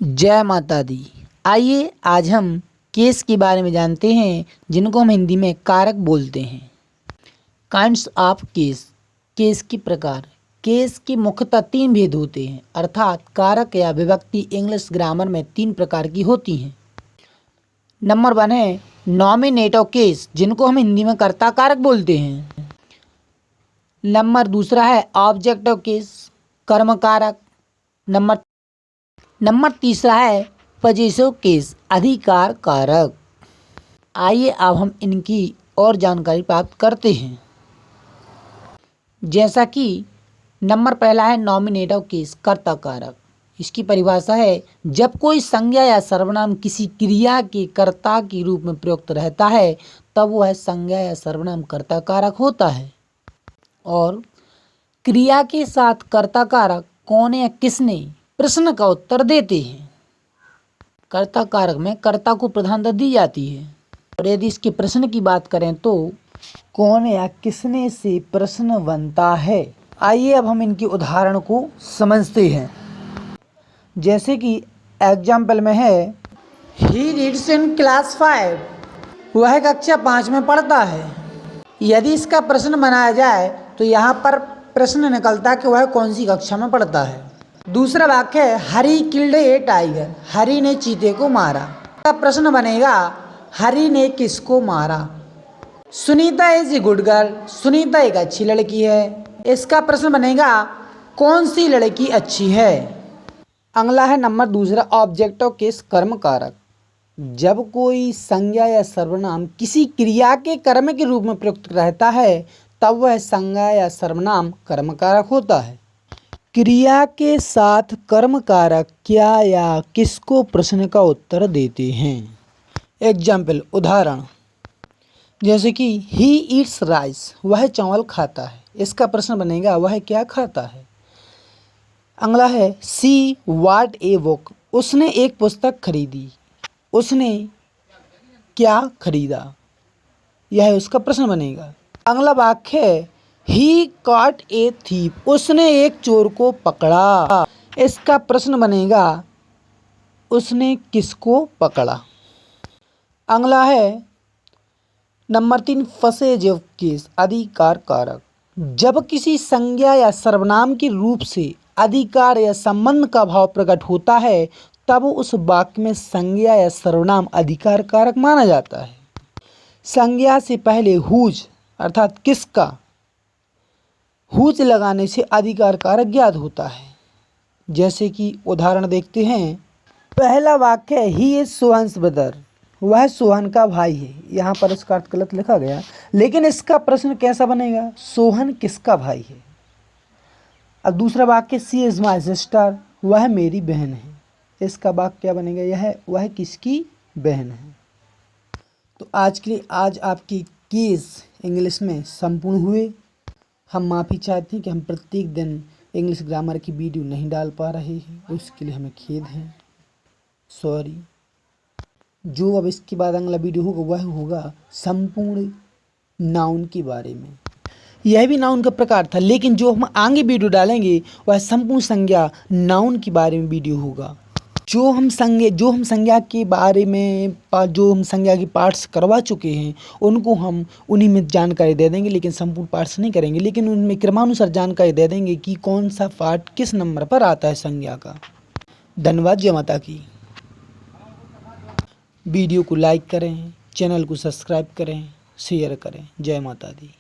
जय माता दी। आइए आज हम केस के बारे में जानते हैं, जिनको हम हिंदी में कारक बोलते हैं। Kinds of case. केस के प्रकार। केस के मुख्यतः तीन भेद होते हैं, अर्थात कारक या विभक्ति इंग्लिश ग्रामर में तीन प्रकार की होती हैं। नंबर 1 है नॉमिनेटिव केस, जिनको हम हिंदी में कर्ता कारक बोलते हैं। नंबर दूसरा है ऑब्जेक्टिव केस, कर्म कारक। नंबर तीसरा है पजेसिव केस, अधिकार कारक। आइए अब हम इनकी और जानकारी प्राप्त करते हैं। जैसा कि नंबर पहला है नॉमिनेटिव केस, कर्ता कारक। इसकी परिभाषा है जब कोई संज्ञा या सर्वनाम किसी क्रिया के कर्ता के रूप में प्रयुक्त रहता है तब वह संज्ञा या सर्वनाम कर्ता कारक होता है। और क्रिया के साथ कर्ता कारक कौन या किसने प्रश्न का उत्तर देते हैं। कर्ता कारक में कर्ता को प्रधानता दी जाती है। और यदि इसके प्रश्न की बात करें तो कौन या किसने से प्रश्न बनता है। आइए अब हम इनके उदाहरण को समझते हैं। जैसे कि एग्जाम्पल में है ही रीड्स इन क्लास 5, वह कक्षा 5 में पढ़ता है। यदि इसका प्रश्न बनाया जाए तो यहाँ पर प्रश्न निकलता है कि वह कौन सी कक्षा में पढ़ता है। दूसरा वाक्य है हरी किल्ड ए टाइगर, हरी ने चीते को मारा। का प्रश्न बनेगा हरी ने किसको मारा। Sunita is a good girl, Sunita एक अच्छी लड़की है। इसका प्रश्न बनेगा कौन सी लड़की अच्छी है। अगला है नंबर दूसरा ऑब्जेक्टिव केस, कर्म कारक। जब कोई संज्ञा या सर्वनाम किसी क्रिया के कर्म के रूप में प्रयुक्त रहता है तब वह संज्ञा या सर्वनाम कर्म कारक होता है। क्रिया के साथ कर्म कारक क्या या किसको प्रश्न का उत्तर देते हैं। एग्जाम्पल उदाहरण जैसे कि ही ईट्स राइस, वह चावल खाता है। इसका प्रश्न बनेगा वह क्या खाता है। अगला है सी वाट ए बुक, उसने एक पुस्तक खरीदी। उसने क्या खरीदा, यह उसका प्रश्न बनेगा। अगला वाक्य है ही कॉट ए थीप, उसने एक चोर को पकड़ा। इसका प्रश्न बनेगा उसने किसको पकड़ा। अगला है नंबर 3 पजेसिव केस, अधिकार कारक। जब किसी संज्ञा या सर्वनाम के रूप से अधिकार या संबंध का भाव प्रकट होता है तब उस वाक्य में संज्ञा या सर्वनाम अधिकार कारक माना जाता है। संज्ञा से पहले हुज अर्थात किसका, हुज लगाने से अधिकार कारक ज्ञात होता है। जैसे कि उदाहरण देखते हैं। पहला वाक्य ही इज सोहन्स ब्रदर, वह सोहन का भाई है। यहाँ पर इसका अर्थ गलत लिखा गया, लेकिन इसका प्रश्न कैसा बनेगा, सोहन किसका भाई है। अब दूसरा वाक्य सी इज माई सिस्टर, वह मेरी बहन है। इसका वाक्य क्या बनेगा, यह वह किसकी बहन है। तो आज के लिए आज आपकी केस इंग्लिश में संपूर्ण हुए। हम माफ़ी चाहते हैं कि हम प्रत्येक दिन इंग्लिश ग्रामर की वीडियो नहीं डाल पा रहे हैं, उसके लिए हमें खेद है, सॉरी। जो अब इसके बाद अगला वीडियो होगा वह होगा संपूर्ण नाउन के बारे में। यह भी नाउन का प्रकार था, लेकिन जो हम आगे वीडियो डालेंगे वह संपूर्ण संज्ञा नाउन के बारे में वीडियो होगा। जो हम संज्ञा के बारे में जो हम संज्ञा की पार्ट्स करवा चुके हैं उनको हम उन्हीं में जानकारी दे देंगे, लेकिन संपूर्ण पार्ट्स नहीं करेंगे, लेकिन उनमें क्रमानुसार जानकारी दे देंगे कि कौन सा पार्ट किस नंबर पर आता है संज्ञा का। धन्यवाद। जय माता की। वीडियो को लाइक करें, चैनल को सब्सक्राइब करें, शेयर करें। जय माता दी।